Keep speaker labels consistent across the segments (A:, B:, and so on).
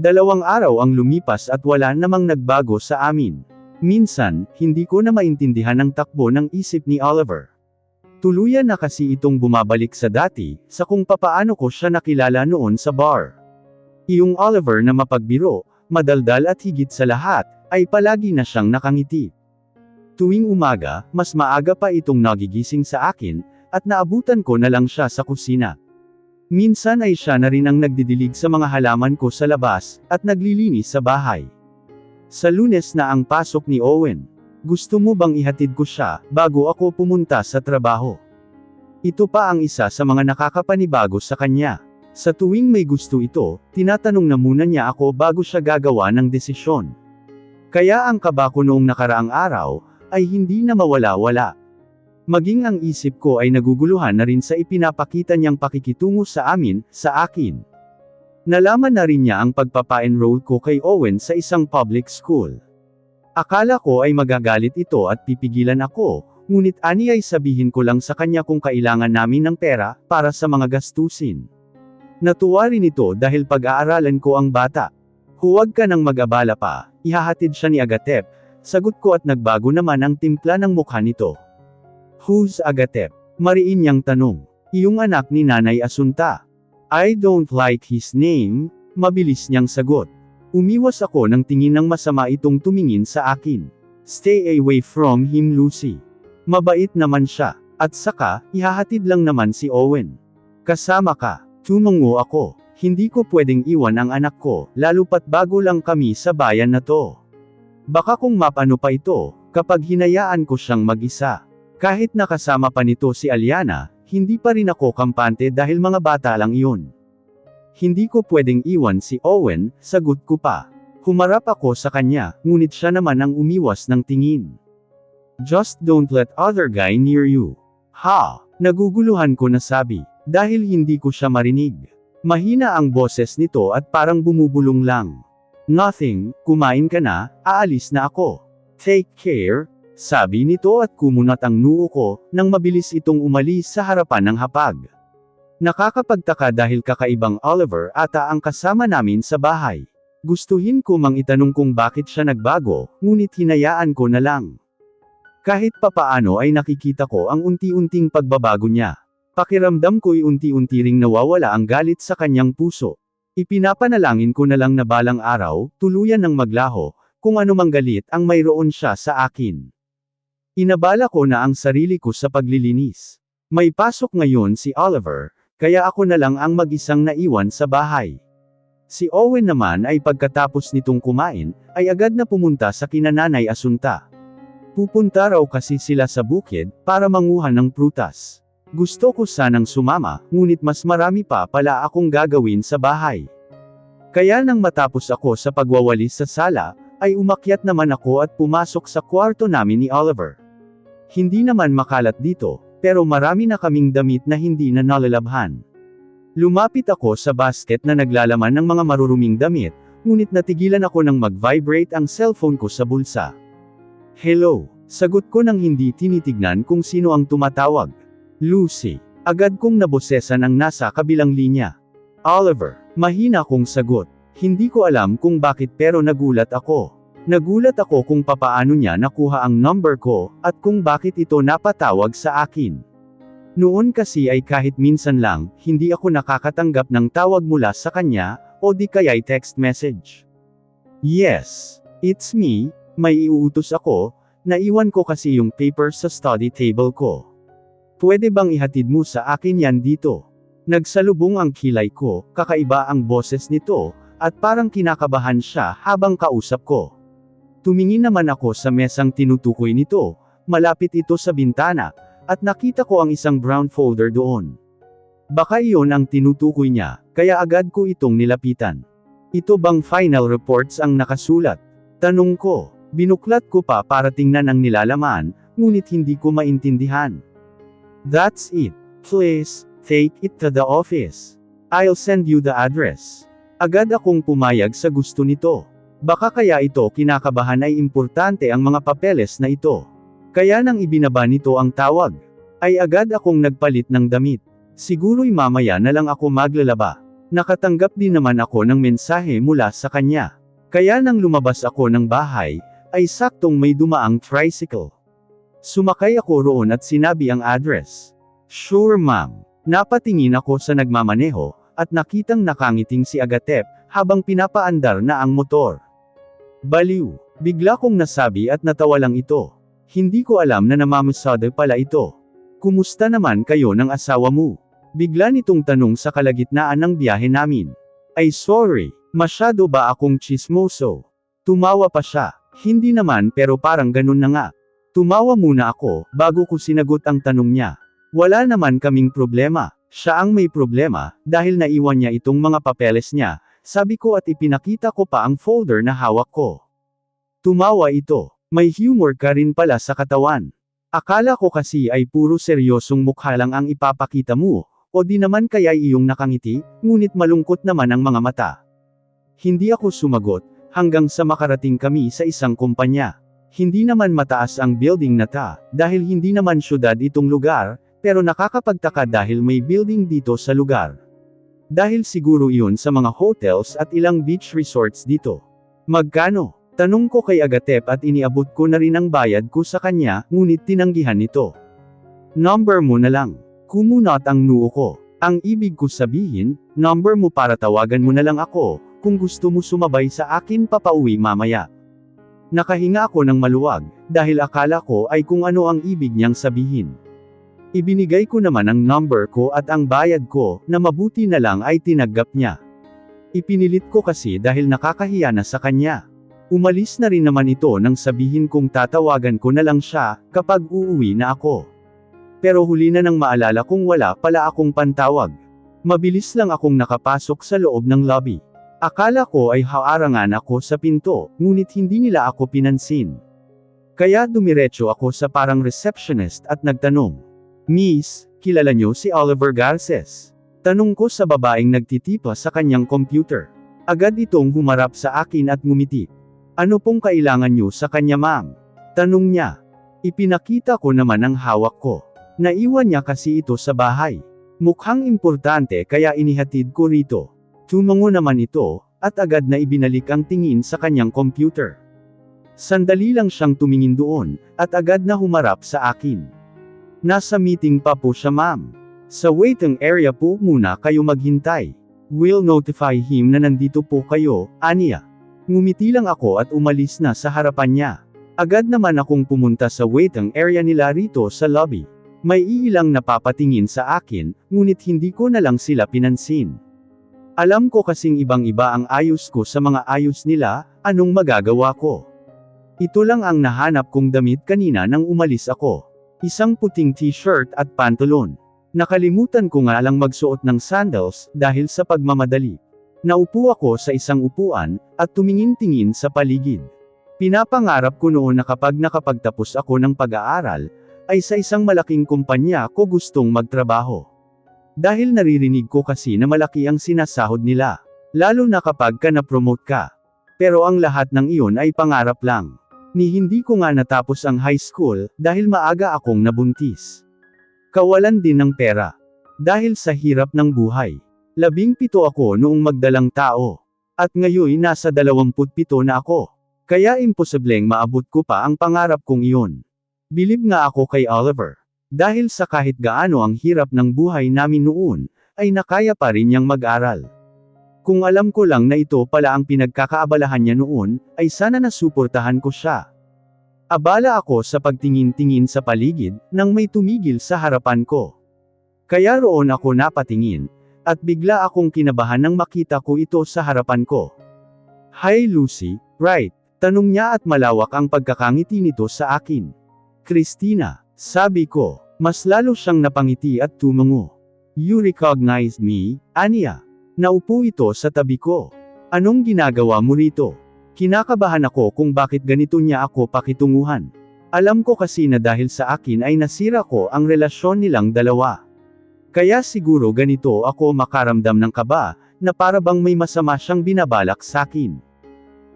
A: 2 araw ang lumipas at wala namang nagbago sa amin. Minsan, hindi ko na maintindihan ang takbo ng isip ni Oliver. Tuluyan na kasi itong bumabalik sa dati, sa kung papaano ko siya nakilala noon sa bar. Iyong Oliver na mapagbiro, madaldal at higit sa lahat, ay palagi na siyang nakangiti. Tuwing umaga, mas maaga pa itong nagigising sa akin, at naabutan ko na lang siya sa kusina. Minsan ay siya na rin ang nagdidilig sa mga halaman ko sa labas, at naglilinis sa bahay. Sa Lunes na ang pasok ni Owen. Gusto mo bang ihatid ko siya, bago ako pumunta sa trabaho? Ito pa ang isa sa mga nakakapanibago sa kanya. Sa tuwing may gusto ito, tinatanong na muna niya ako bago siya gagawa ng desisyon. Kaya ang kaba ko noong nakaraang araw, ay hindi na mawala-wala. Maging ang isip ko ay naguguluhan na rin sa ipinapakita niyang pakikitungo sa akin. Nalaman na rin niya ang pagpapa-enroll ko kay Owen sa isang public school. Akala ko ay magagalit ito at pipigilan ako, ngunit ani ay sabihin ko lang sa kanya kung kailangan namin ng pera, para sa mga gastusin. Natuwa rin ito dahil pag-aaralan ko ang bata. Huwag ka nang mag-abala pa, ihahatid siya ni Agatep, sagot ko at nagbago naman ang timpla ng mukha nito. Who's Agatep? Mariin niyang tanong. Iyong anak ni Nanay Asunta. I don't like his name, mabilis niyang sagot. Umiwas ako ng tingin ng masama itong tumingin sa akin. Stay away from him, Lucy. Mabait naman siya, at saka, ihahatid lang naman si Owen. Kasama ka, tumungo ako. Hindi ko pwedeng iwan ang anak ko, lalo pat bago lang kami sa bayan na to. Baka kung mapano pa ito, kapag hinayaan ko siyang mag-isa. Kahit nakasama pa nito si Aliana, hindi pa rin ako kampante dahil mga bata lang iyon. Hindi ko pwedeng iwan si Owen, sagot ko pa. Humarap ako sa kanya, ngunit siya naman ang umiwas ng tingin. Just don't let other guy near you. Ha? Naguguluhan ko na sabi, dahil hindi ko siya marinig. Mahina ang boses nito at parang bumubulong lang. Nothing, kumain ka na, aalis na ako. Take care, sabi nito at kumunat ang noo ko, nang mabilis itong umalis sa harapan ng hapag. Nakakapagtaka dahil kakaibang Oliver ata ang kasama namin sa bahay. Gustuhin ko mang itanong kung bakit siya nagbago, ngunit hinayaan ko na lang. Kahit papaano ay nakikita ko ang unti-unting pagbabago niya. Pakiramdam ko'y unti-unti ring nawawala ang galit sa kanyang puso. Ipinapanalangin ko na lang na balang araw, tuluyan ng maglaho, kung anumang galit ang mayroon siya sa akin. Inabala ko na ang sarili ko sa paglilinis. May pasok ngayon si Oliver, kaya ako na lang ang mag-isang naiwan sa bahay. Si Owen naman ay pagkatapos nitong kumain, ay agad na pumunta sa kina Nanay Asunta. Pupunta raw kasi sila sa bukid, para manguha ng prutas. Gusto ko sanang sumama, ngunit mas marami pa pala akong gagawin sa bahay. Kaya nang matapos ako sa pagwawalis sa sala, ay umakyat naman ako at pumasok sa kwarto namin ni Oliver. Hindi naman makalat dito, pero marami na kaming damit na hindi na nalalabhan. Lumapit ako sa basket na naglalaman ng mga maruruming damit, ngunit natigilan ako nang mag-vibrate ang cellphone ko sa bulsa. Hello, sagot ko nang hindi tinitignan kung sino ang tumatawag. Lucy. Agad kong nabosesan ang nasa kabilang linya. Oliver. Mahina kong sagot. Hindi ko alam kung bakit pero nagulat ako. Nagulat ako kung papaano niya nakuha ang number ko, at kung bakit ito napatawag sa akin. Noon kasi ay kahit minsan lang, hindi ako nakakatanggap ng tawag mula sa kanya, o di kaya'y text message. Yes, it's me, may iuutos ako, naiwan ko kasi yung paper sa study table ko. Pwede bang ihatid mo sa akin yan dito? Nagsalubong ang kilay ko, kakaiba ang boses nito, at parang kinakabahan siya habang kausap ko. Tumingin naman ako sa mesang tinutukoy nito, malapit ito sa bintana, at nakita ko ang isang brown folder doon. Baka iyon ang tinutukoy niya, kaya agad ko itong nilapitan. Ito bang final reports ang nakasulat? Tanong ko. Binuklat ko pa para tingnan ang nilalaman, ngunit hindi ko maintindihan. That's it. Please, take it to the office. I'll send you the address. Agad akong pumayag sa gusto nito. Baka kaya ito kinakabahan ay importante ang mga papeles na ito. Kaya nang ibinaba nito ang tawag, ay agad akong nagpalit ng damit. Siguro'y mamaya na lang ako maglalaba. Nakatanggap din naman ako ng mensahe mula sa kanya. Kaya nang lumabas ako ng bahay, ay saktong may dumaang tricycle. Sumakay ako roon at sinabi ang address. Sure ma'am. Napatingin ako sa nagmamaneho, at nakitang nakangiting si Agatep, habang pinapaandar na ang motor. Baliw. Bigla kong nasabi at natawa lang ito. Hindi ko alam na namamasada pala ito. Kumusta naman kayo ng asawa mo? Bigla nitong tanong sa kalagitnaan ng biyahe namin. Ay sorry, masyado ba akong chismoso? Tumawa pa siya. Hindi naman pero parang ganun na nga. Tumawa muna ako, bago ko sinagot ang tanong niya. Wala naman kaming problema. Siya ang may problema, dahil naiwan niya itong mga papeles niya, sabi ko at ipinakita ko pa ang folder na hawak ko. Tumawa ito. May humor ka rin pala sa katawan. Akala ko kasi ay puro seryosong mukha lang ang ipapakita mo, o di naman kaya iyong nakangiti, ngunit malungkot naman ang mga mata. Hindi ako sumagot, hanggang sa makarating kami sa isang kumpanya. Hindi naman mataas ang building na dahil hindi naman syudad itong lugar, pero nakakapagtaka dahil may building dito sa lugar. Dahil siguro iyon sa mga hotels at ilang beach resorts dito. Magkano? Tanong ko kay Agatep at iniabot ko na rin ang bayad ko sa kanya, ngunit tinanggihan nito. Number mo na lang. Kumunot ang noo ko. Ang ibig ko sabihin, number mo para tawagan mo na lang ako, kung gusto mo sumabay sa akin papauwi mamaya. Nakahinga ako ng maluwag, dahil akala ko ay kung ano ang ibig niyang sabihin. Ibinigay ko naman ang number ko at ang bayad ko, na mabuti na lang ay tinanggap niya. Ipinilit ko kasi dahil nakakahiya na sa kanya. Umalis na rin naman ito nang sabihin kong tatawagan ko na lang siya, kapag uuwi na ako. Pero huli na nang maalala kong wala pala akong pantawag. Mabilis lang akong nakapasok sa loob ng lobby. Akala ko ay haarangan ako sa pinto, ngunit hindi nila ako pinansin. Kaya dumiretso ako sa parang receptionist at nagtanong. Miss, kilala niyo si Oliver Garces? Tanong ko sa babaeng nagtitipa sa kanyang computer. Agad itong humarap sa akin at ngumiti. Ano pong kailangan niyo sa kanya ma'am? Tanong niya. Ipinakita ko naman ang hawak ko. Naiwan niya kasi ito sa bahay. Mukhang importante kaya inihatid ko rito. Tumango naman ito, at agad na ibinalik ang tingin sa kanyang computer. Sandali lang siyang tumingin doon, at agad na humarap sa akin. Nasa meeting pa po siya ma'am. Sa waiting area po muna kayo maghintay. We'll notify him na nandito po kayo, aniya. Ngumiti lang ako at umalis na sa harapan niya. Agad naman akong pumunta sa waiting area nila rito sa lobby. May iilang napapatingin sa akin, ngunit hindi ko na lang sila pinansin. Alam ko kasing ibang-iba ang ayos ko sa mga ayos nila, anong magagawa ko? Ito lang ang nahanap kong damit kanina nang umalis ako. Isang puting t-shirt at pantalon. Nakalimutan ko nga lang magsuot ng sandals, dahil sa pagmamadali. Naupo ako sa isang upuan, at tumingin-tingin sa paligid. Pinapangarap ko noon na kapag nakapagtapos ako ng pag-aaral, ay sa isang malaking kumpanya ko gustong magtrabaho. Dahil naririnig ko kasi na malaki ang sinasahod nila. Lalo na kapag na-promote ka. Pero ang lahat ng iyon ay pangarap lang. Hindi ko nga natapos ang high school, dahil maaga akong nabuntis. Kawalan din ng pera. Dahil sa hirap ng buhay. 17 ako noong magdalang tao. At ngayon nasa 27 na ako. Kaya imposibleng maabot ko pa ang pangarap kong iyon. Bilib nga ako kay Oliver. Dahil sa kahit gaano ang hirap ng buhay namin noon, ay nakaya pa rin niyang mag-aral. Kung alam ko lang na ito pala ang pinagkakaabalahan niya noon, ay sana nasuportahan ko siya. Abala ako sa pagtingin-tingin sa paligid, nang may tumigil sa harapan ko. Kaya roon ako napatingin, at bigla akong kinabahan nang makita ko ito sa harapan ko. Hi Lucy, right? Tanong niya at malawak ang pagkakangiti nito sa akin. Christina, sabi ko, mas lalo siyang napangiti at tumango. You recognized me, aniya? Naupo ito sa tabi ko. Anong ginagawa mo rito? Kinakabahan ako kung bakit ganito niya ako pakitunguhan. Alam ko kasi na dahil sa akin ay nasira ko ang relasyon nilang dalawa. Kaya siguro ganito ako makaramdam ng kaba, na para bang may masama siyang binabalak sa akin.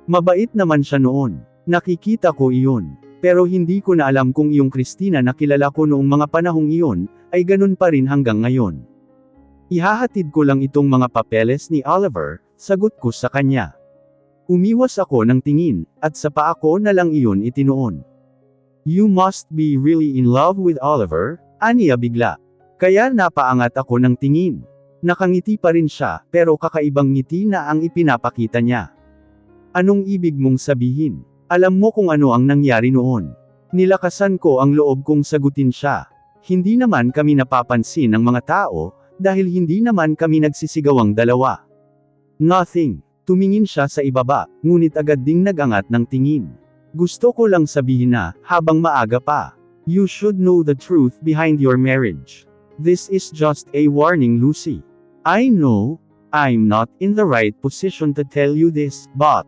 A: Mabait naman siya noon. Nakikita ko iyon. Pero hindi ko na alam kung iyong Christina na kilala ko noong mga panahong iyon, ay ganun pa rin hanggang ngayon. Ihahatid ko lang itong mga papeles ni Oliver, sagot ko sa kanya. Umiwas ako ng tingin, at sa paa ko na lang iyon itinuon. You must be really in love with Oliver, aniya bigla. Kaya napaangat ako ng tingin. Nakangiti pa rin siya, pero kakaibang ngiti na ang ipinapakita niya. Anong ibig mong sabihin? Alam mo kung ano ang nangyari noon. Nilakasan ko ang loob kong sagutin siya. Hindi naman kami napapansin ng mga tao, dahil hindi naman kami nagsisigawang dalawa. Nothing. Tumingin siya sa ibaba, ngunit agad ding nagangat ng tingin. Gusto ko lang sabihin na, habang maaga pa. You should know the truth behind your marriage. This is just a warning, Lucy. I know, I'm not in the right position to tell you this, but...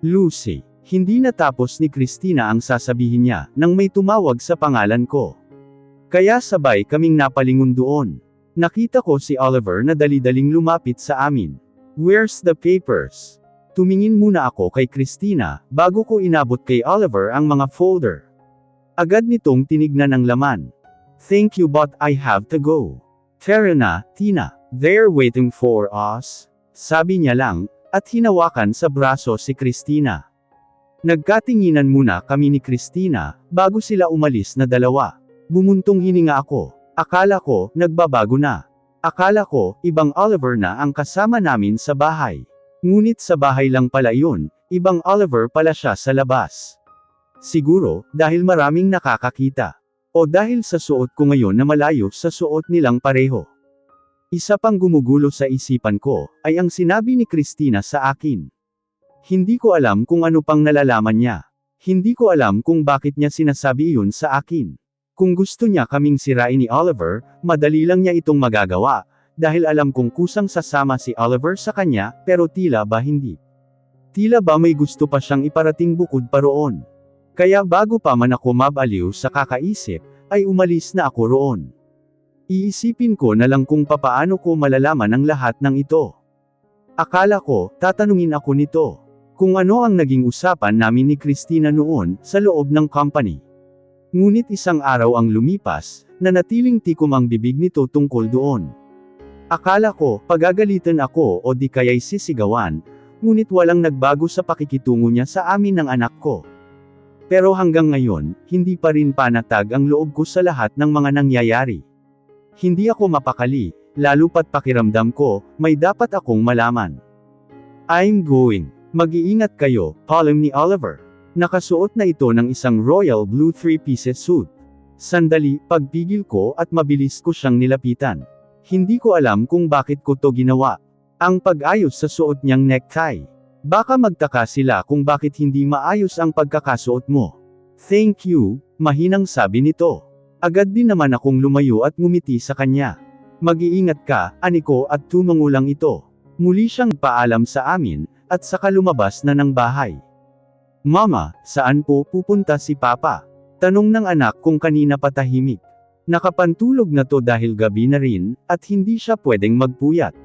A: Lucy, hindi natapos ni Christina ang sasabihin niya, nang may tumawag sa pangalan ko. Kaya sabay kaming napalingon doon. Nakita ko si Oliver na dali-daling lumapit sa amin. Where's the papers? Tumingin muna ako kay Christina, bago ko inabot kay Oliver ang mga folder. Agad nitong tinignan ang laman. Thank you but I have to go. Tara na, Tina. They're waiting for us. Sabi niya lang, at hinawakan sa braso si Christina. Nagkatinginan muna kami ni Christina, bago sila umalis na dalawa. Bumuntong hininga ako. Akala ko, nagbabago na. Akala ko, ibang Oliver na ang kasama namin sa bahay. Ngunit sa bahay lang pala yun, ibang Oliver pala siya sa labas. Siguro, dahil maraming nakakakita. O dahil sa suot ko ngayon na malayo sa suot nilang pareho. Isa pang gumugulo sa isipan ko, ay ang sinabi ni Christina sa akin. Hindi ko alam kung ano pang nalalaman niya. Hindi ko alam kung bakit niya sinasabi iyon sa akin. Kung gusto niya kaming sirain ni Oliver, madali lang niya itong magagawa, dahil alam kong kusang sasama si Oliver sa kanya, pero tila ba hindi. Tila ba may gusto pa siyang iparating bukod pa roon. Kaya bago pa man ako mabaliw sa kakaisip, ay umalis na ako roon. Iisipin ko na lang kung papaano ko malalaman ang lahat ng ito. Akala ko, tatanungin ako nito. Kung ano ang naging usapan namin ni Christina noon, sa loob ng company. Ngunit isang araw ang lumipas, nanatiling tikom ang bibig nito tungkol doon. Akala ko, pagagalitan ako o di kaya'y sisigawan, ngunit walang nagbago sa pakikitungo niya sa amin ng anak ko. Pero hanggang ngayon, hindi pa rin panatag ang loob ko sa lahat ng mga nangyayari. Hindi ako mapakali, lalo pat pakiramdam ko, may dapat akong malaman. I'm going. Mag-iingat kayo, palm ni Oliver. Nakasuot na ito ng isang royal blue 3-piece suit. Sandali, pagpigil ko at mabilis ko siyang nilapitan. Hindi ko alam kung bakit ko to ginawa. Ang pag-ayos sa suot niyang necktie. Baka magtaka sila kung bakit hindi maayos ang pagkakasuot mo. Thank you, mahinang sabi nito. Agad din naman akong lumayo at ngumiti sa kanya. Mag-iingat ka, aniko at tumango lang ito. Muli siyang paalam sa amin, at saka lumabas na ng bahay. Mama, saan po pupunta si Papa? Tanong ng anak kung kanina patahimik. Nakapantulog na to dahil gabi na rin, at hindi siya pwedeng magpuyat.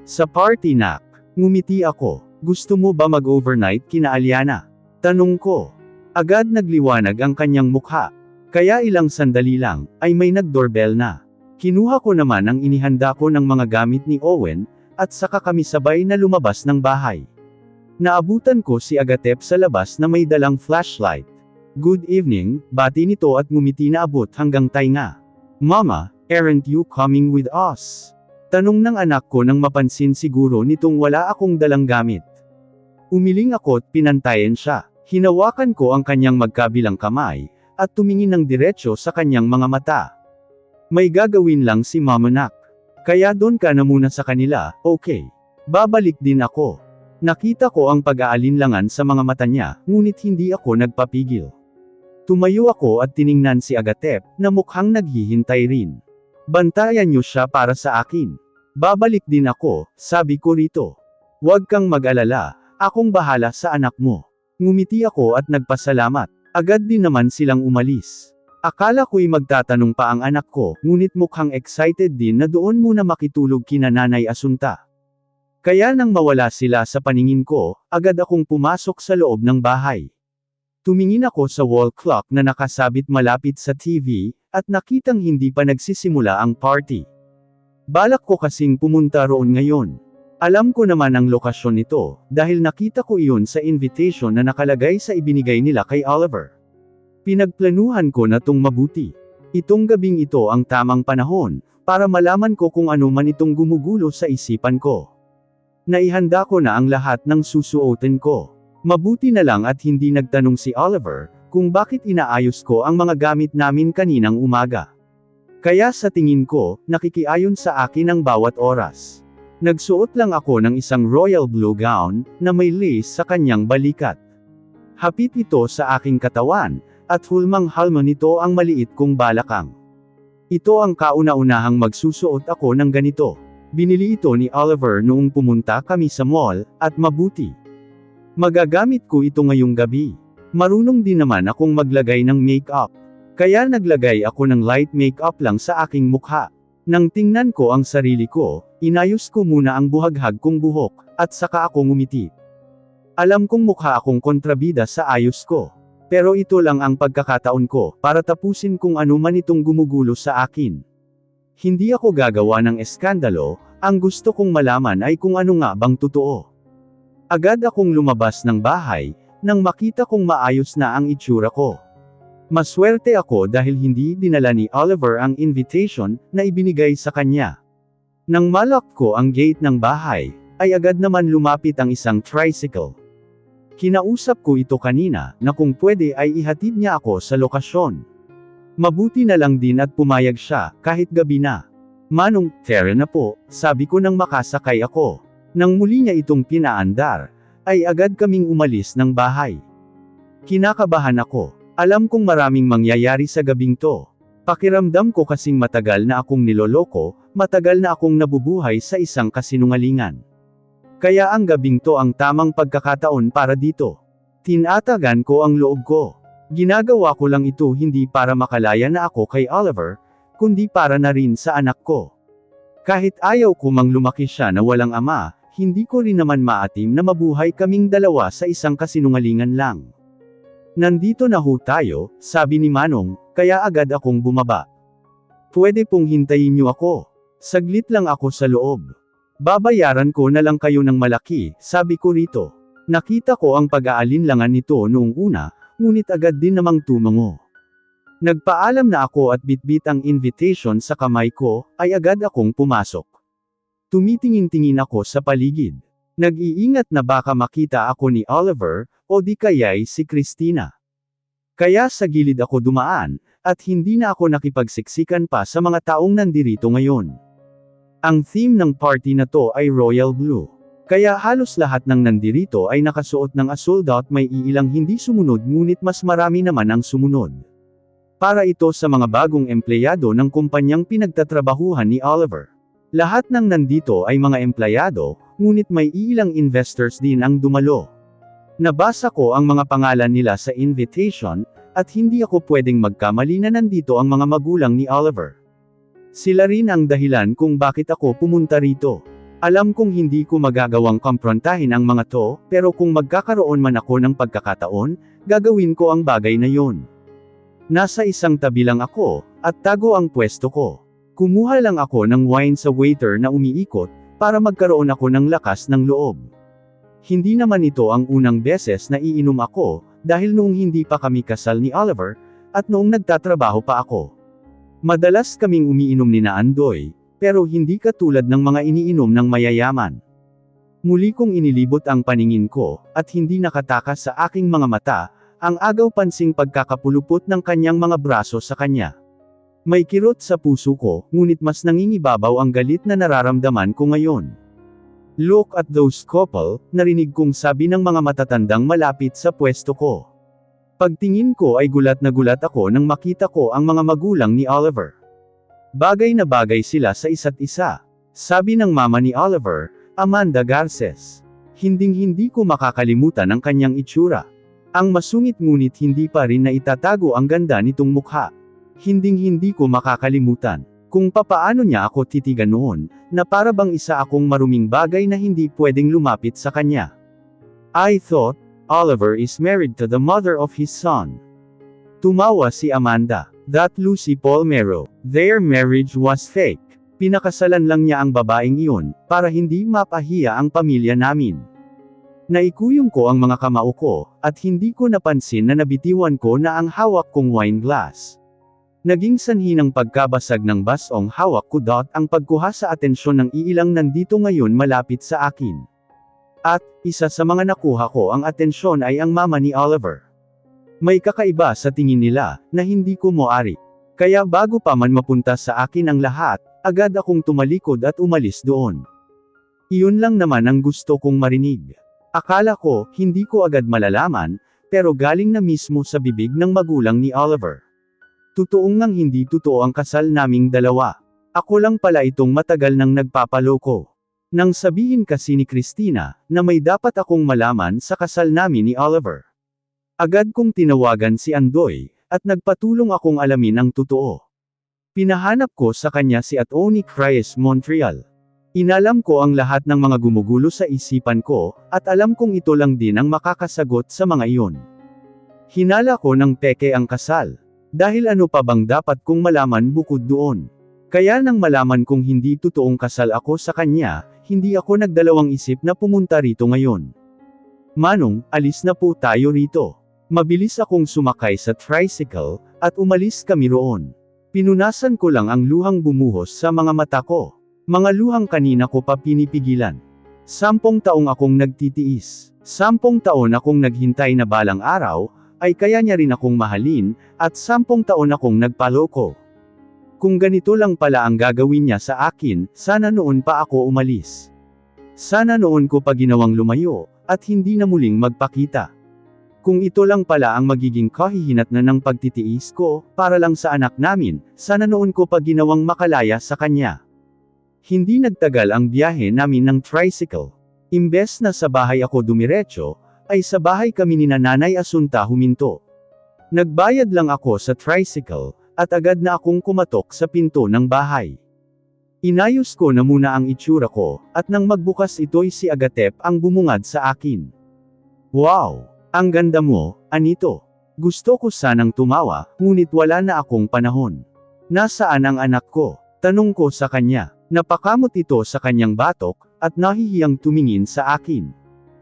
A: Sa party nak. Ngumiti ako. Gusto mo ba mag-overnight kina Aliana? Tanong ko. Agad nagliwanag ang kanyang mukha. Kaya ilang sandali lang, ay may nag-doorbell na. Kinuha ko naman ang inihanda ko ng mga gamit ni Owen, at saka kami sabay na lumabas ng bahay. Naabutan ko si Agatep sa labas na may dalang flashlight. Good evening, bati nito at ngumiti na abot hanggang tainga. Mama, aren't you coming with us? Tanong ng anak ko nang mapansin siguro nitong wala akong dalang gamit. Umiling ako at pinantayan siya. Hinawakan ko ang kanyang magkabilang kamay, at tumingin ng diretsyo sa kanyang mga mata. May gagawin lang si Mama nak. Kaya doon ka na muna sa kanila, okay. Babalik din ako. Nakita ko ang pag-aalinlangan sa mga mata niya, ngunit hindi ako nagpapigil. Tumayo ako at tiningnan si Agatep, na mukhang naghihintay rin. Bantayan niyo siya para sa akin. Babalik din ako, sabi ko rito. Huwag kang mag-alala, akong bahala sa anak mo. Ngumiti ako at nagpasalamat. Agad din naman silang umalis. Akala ko'y magtatanong pa ang anak ko, ngunit mukhang excited din na doon muna makitulog kina Nanay Asunta. Kaya nang mawala sila sa paningin ko, agad akong pumasok sa loob ng bahay. Tumingin ako sa wall clock na nakasabit malapit sa TV, at nakitang hindi pa nagsisimula ang party. Balak ko kasing pumunta roon ngayon. Alam ko naman ang lokasyon nito, dahil nakita ko iyon sa invitation na nakalagay sa ibinigay nila kay Oliver. Pinagplanuhan ko na tung mabuti. Itong gabing ito ang tamang panahon, para malaman ko kung ano man itong gumugulo sa isipan ko. Naihanda ko na ang lahat ng susuotin ko. Mabuti na lang at hindi nagtanong si Oliver, kung bakit inaayos ko ang mga gamit namin kaninang umaga. Kaya sa tingin ko, nakikiayon sa akin ang bawat oras. Nagsuot lang ako ng isang royal blue gown, na may lace sa kanyang balikat. Hapit ito sa aking katawan, at hulmang-halma nito ang maliit kong balakang. Ito ang kauna-unahang magsusuot ako ng ganito. Binili ito ni Oliver noong pumunta kami sa mall, at mabuti. Magagamit ko ito ngayong gabi. Marunong din naman akong maglagay ng makeup. Kaya naglagay ako ng light makeup lang sa aking mukha. Nang tingnan ko ang sarili ko, inayos ko muna ang buhaghag kong buhok, at saka ako ngumiti. Alam kong mukha akong kontrabida sa ayos ko. Pero ito lang ang pagkakataon ko, para tapusin kung ano man itong gumugulo sa akin. Hindi ako gagawa ng eskandalo, ang gusto kong malaman ay kung ano nga bang totoo. Agad akong lumabas ng bahay, nang makita kong maayos na ang itsura ko. Maswerte ako dahil hindi dinala ni Oliver ang invitation na ibinigay sa kanya. Nang malak ko ang gate ng bahay, ay agad naman lumapit ang isang tricycle. Kinausap ko ito kanina, na kung pwede ay ihatid niya ako sa lokasyon. Mabuti na lang din at pumayag siya, kahit gabi na. Manong, tara na po, sabi ko nang makasakay ako. Nang muli niya itong pinaandar, ay agad kaming umalis ng bahay. Kinakabahan ako. Alam kong maraming mangyayari sa gabing to. Pakiramdam ko kasing matagal na akong niloloko, matagal na akong nabubuhay sa isang kasinungalingan. Kaya ang gabing to ang tamang pagkakataon para dito. Tinatagan ko ang loob ko. Ginagawa ko lang ito hindi para makalaya na ako kay Oliver, kundi para na rin sa anak ko. Kahit ayaw ko mang lumaki siya na walang ama, hindi ko rin naman maatim na mabuhay kaming dalawa sa isang kasinungalingan lang. Nandito na ho tayo, sabi ni Manong, kaya agad akong bumaba. Pwede pong hintayin niyo ako. Saglit lang ako sa loob. Babayaran ko na lang kayo ng malaki, sabi ko rito. Nakita ko ang pag-aalinlangan nito noong una, ngunit agad din namang tumango. Nagpaalam na ako at bitbit ang invitation sa kamay ko, ay agad akong pumasok. Tumitingin-tingin ako sa paligid. Nag-iingat na baka makita ako ni Oliver, o di kaya'y si Christina. Kaya sa gilid ako dumaan, at hindi na ako nakipagsiksikan pa sa mga taong nandirito ngayon. Ang theme ng party na to ay royal blue. Kaya halos lahat ng nandirito ay nakasuot ng asul. May iilang hindi sumunod ngunit mas marami naman ang sumunod. Para ito sa mga bagong empleyado ng kumpanyang pinagtatrabahuhan ni Oliver. Lahat ng nandito ay mga empleyado, ngunit may iilang investors din ang dumalo. Nabasa ko ang mga pangalan nila sa invitation, at hindi ako pwedeng magkamali na nandito ang mga magulang ni Oliver. Sila rin ang dahilan kung bakit ako pumunta rito. Alam kong hindi ko magagawang komprontahin ang mga to, pero kung magkakaroon man ako ng pagkakataon, gagawin ko ang bagay na yon. Nasa isang tabi lang ako, at tago ang pwesto ko. Kumuha lang ako ng wine sa waiter na umiikot, para magkaroon ako ng lakas ng loob. Hindi naman ito ang unang beses na iinom ako, dahil noong hindi pa kami kasal ni Oliver, at noong nagtatrabaho pa ako. Madalas kaming umiinom ni Andoy, pero hindi katulad ng mga iniinom ng mayayaman. Muli kong inilibot ang paningin ko, at hindi nakatakas sa aking mga mata, ang agaw-pansing pagkakapulupot ng kanyang mga braso sa kanya. May kirot sa puso ko, ngunit mas nangingibabaw ang galit na nararamdaman ko ngayon. Look at those couple, narinig kong sabi ng mga matatandang malapit sa pwesto ko. Pagtingin ko ay gulat na gulat ako nang makita ko ang mga magulang ni Oliver. Bagay na bagay sila sa isa't isa. Sabi ng mama ni Oliver, Amanda Garces. Hinding-hindi ko makakalimutan ang kanyang itsura. Ang masungit ngunit hindi pa rin na itatago ang ganda nitong mukha. Hinding-hindi ko makakalimutan kung papaano niya ako titigan noon, na para bang isa akong maruming bagay na hindi pwedeng lumapit sa kanya. I thought, Oliver is married to the mother of his son. Tumawa si Amanda. That Lucy Palmero. Their marriage was fake. Pinakasalan lang niya ang babaeng iyon, para hindi mapahiya ang pamilya namin. Naikuyong ko ang mga kamao ko, at hindi ko napansin na nabitiwan ko na ang hawak kong wine glass. Naging sanhi ng pagkabasag ng basong hawak ko. Ang pagkuha sa atensyon ng iilang nandito ngayon malapit sa akin. At, isa sa mga nakuha ko ang atensyon ay ang mama ni Oliver. May kakaiba sa tingin nila, na hindi ko moari. Kaya bago pa man mapunta sa akin ang lahat, agad akong tumalikod at umalis doon. Iyon lang naman ang gusto kong marinig. Akala ko, hindi ko agad malalaman, pero galing na mismo sa bibig ng magulang ni Oliver. Totoong ngang hindi totoo ang kasal naming dalawa. Ako lang pala itong matagal nang nagpapaloko. Nang sabihin kasi ni Christina, na may dapat akong malaman sa kasal namin ni Oliver. Agad kong tinawagan si Andoy, at nagpatulong akong alamin ang totoo. Pinahanap ko sa kanya si Atty. Chris Montreal. Inalam ko ang lahat ng mga gumugulo sa isipan ko, at alam kong ito lang din ang makakasagot sa mga iyon. Hinala ko ng peke ang kasal. Dahil ano pa bang dapat kong malaman bukod doon? Kaya nang malaman kong hindi totoong kasal ako sa kanya, hindi ako nagdalawang isip na pumunta rito ngayon. Manong, alis na po tayo rito. Mabilis akong sumakay sa tricycle, at umalis kami roon. Pinunasan ko lang ang luhang bumuhos sa mga mata ko. Mga luhang kanina ko pa pinipigilan. 10 taong akong nagtitiis. 10 taon akong naghintay na balang araw, ay kaya niya rin akong mahalin, at 10 taon akong nagpaloko. Kung ganito lang pala ang gagawin niya sa akin, sana noon pa ako umalis. Sana noon ko pa ginawang lumayo, at hindi na muling magpakita. Kung ito lang pala ang magiging kahihinatnan ng pagtitiis ko, para lang sa anak namin, sana noon ko pa ginawang makalaya sa kanya. Hindi nagtagal ang biyahe namin ng tricycle. Imbes na sa bahay ako dumiretso, ay sa bahay kami ni Nanay Asunta huminto. Nagbayad lang ako sa tricycle, at agad na akong kumatok sa pinto ng bahay. Inayos ko na muna ang itsura ko, at nang magbukas ito'y si Agatep ang bumungad sa akin. Wow! Ang ganda mo, Anito. Gusto ko sanang tumawa, ngunit wala na akong panahon. Nasaan ang anak ko? Tanong ko sa kanya. Napakamot ito sa kanyang batok, at nahihiyang tumingin sa akin.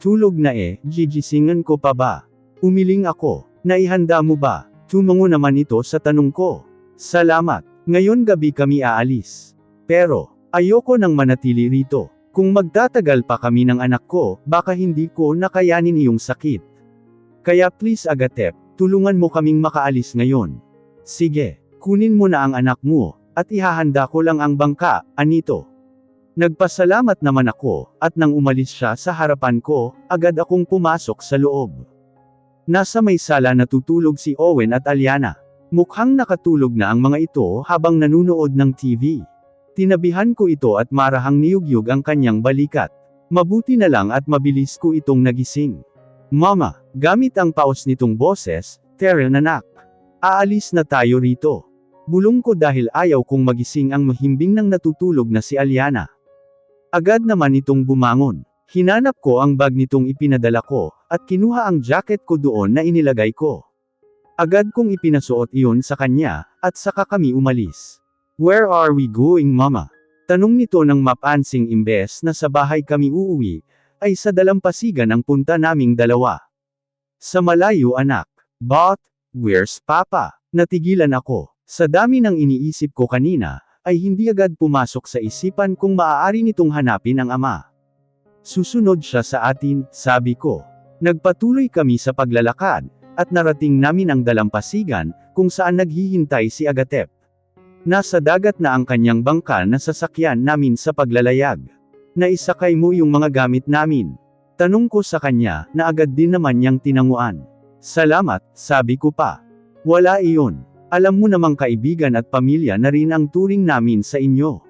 A: Tulog na gigisingan ko pa ba? Umiling ako. Naihanda mo ba? Tumango naman ito sa tanong ko. Salamat. Ngayon gabi kami aalis. Pero, ayoko nang manatili rito. Kung magtatagal pa kami ng anak ko, baka hindi ko nakayanin iyong sakit. Kaya please Agatep, tulungan mo kaming makaalis ngayon. Sige, kunin mo na ang anak mo, at ihahanda ko lang ang bangka, Anito. Nagpasalamat naman ako, at nang umalis siya sa harapan ko, agad akong pumasok sa loob. Nasa may sala natutulog si Owen at Aliana. Mukhang nakatulog na ang mga ito habang nanunood ng TV. Tinabihan ko ito at marahang niyugyug ang kanyang balikat. Mabuti na lang at mabilis ko itong nagising. Mama, gamit ang paos nitong boses, Terrell anak. Aalis na tayo rito. Bulong ko dahil ayaw kong magising ang mahimbing nang natutulog na si Aliana. Agad naman itong bumangon. Hinanap ko ang bag nitong ipinadala ko, at kinuha ang jacket ko doon na inilagay ko. Agad kong ipinasuot iyon sa kanya, at saka kami umalis. Where are we going, Mama? Tanong nito ng mapansing imbes na sa bahay kami uuwi, ay sa dalampasigan ang punta naming dalawa. Sa malayo anak. But, where's Papa? Natigilan ako. Sa dami ng iniisip ko kanina, ay hindi agad pumasok sa isipan kung maaari nitong hanapin ang ama. Susunod siya sa atin, sabi ko. Nagpatuloy kami sa paglalakad, at narating namin ang dalampasigan, kung saan naghihintay si Agatep. Nasa dagat na ang kanyang bangka na sasakyan namin sa paglalayag. Naisakay mo yung mga gamit namin. Tanong ko sa kanya, na agad din naman niyang tinanguan. Salamat, sabi ko pa. Wala iyon. Alam mo namang kaibigan at pamilya na rin ang turing namin sa inyo.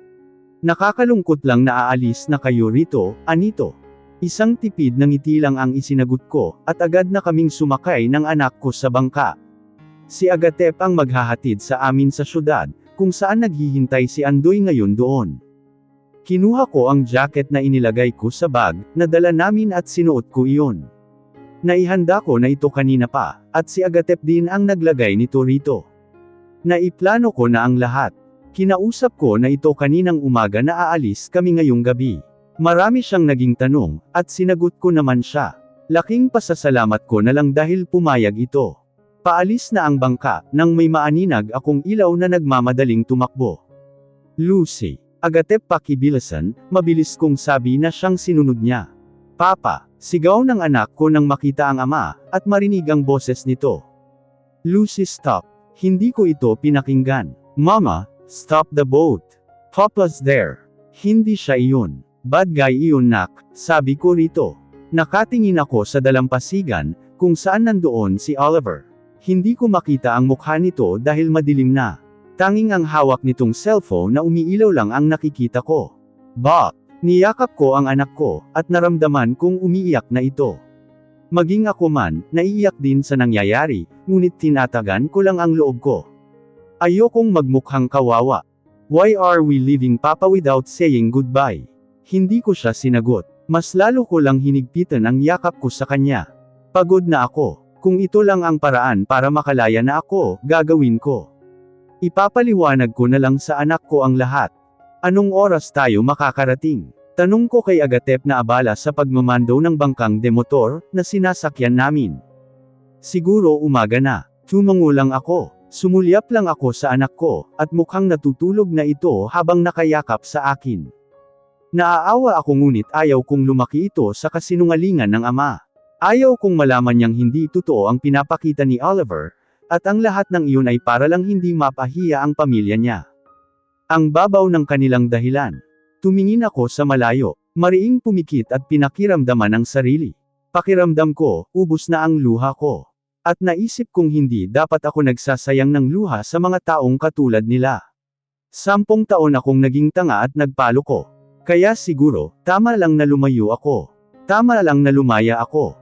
A: Nakakalungkot lang na aalis na kayo rito, Anito. Isang tipid na ngiti lang ang isinagot ko, at agad na kaming sumakay ng anak ko sa bangka. Si Agatep ang maghahatid sa amin sa syudad, kung saan naghihintay si Andoy ngayon doon. Kinuha ko ang jacket na inilagay ko sa bag, na dala namin at sinuot ko iyon. Naihanda ko na ito kanina pa, at si Agatep din ang naglagay nito rito. Naiplano ko na ang lahat. Kinausap ko na ito kaninang umaga na aalis kami ngayong gabi. Marami siyang naging tanong, at sinagot ko naman siya. Laking pasasalamat ko na lang dahil pumayag ito. Paalis na ang bangka, nang may maaninag akong ilaw na nagmamadaling tumakbo. Lucy, Agatep pakibilisan, mabilis kong sabi na siyang sinunod niya. Papa, sigaw ng anak ko nang makita ang ama, at marinig ang boses nito. Lucy stop. Hindi ko ito pinakinggan. Mama, stop the boat. Papa's there. Hindi siya iyon. Bad guy iyon nak, sabi ko rito. Nakatingin ako sa dalampasigan, kung saan nandoon si Oliver. Hindi ko makita ang mukha nito dahil madilim na. Tanging ang hawak nitong cellphone na umiilaw lang ang nakikita ko. But, niyakap ko ang anak ko, at naramdaman kong umiiyak na ito. Maging ako man, naiiyak din sa nangyayari, ngunit tinatagan ko lang ang loob ko. Ayokong magmukhang kawawa. Why are we leaving Papa without saying goodbye? Hindi ko siya sinagot. Mas lalo ko lang hinigpitan ang yakap ko sa kanya. Pagod na ako. Kung ito lang ang paraan para makalaya na ako, gagawin ko. Ipapaliwanag ko na lang sa anak ko ang lahat. Anong oras tayo makakarating? Tanong ko kay Agatep na abala sa pagmamando ng bangkang demotor, na sinasakyan namin. Siguro umaga na. Tumango lang ako. Sumulyap lang ako sa anak ko, at mukhang natutulog na ito habang nakayakap sa akin. Naaawa ako ngunit ayaw kong lumaki ito sa kasinungalingan ng ama. Ayaw kong malaman niyang hindi totoo ang pinapakita ni Oliver, at ang lahat ng iyon ay para lang hindi mapahiya ang pamilya niya. Ang babaw ng kanilang dahilan. Tumingin ako sa malayo, mariing pumikit at pinakiramdaman ang sarili. Pakiramdam ko, ubos na ang luha ko. At naisip kong hindi dapat ako nagsasayang ng luha sa mga taong katulad nila. 10 taon akong naging tanga at nagpalo ko. Kaya siguro, tama lang na lumayo ako. Tama lang na lumaya ako.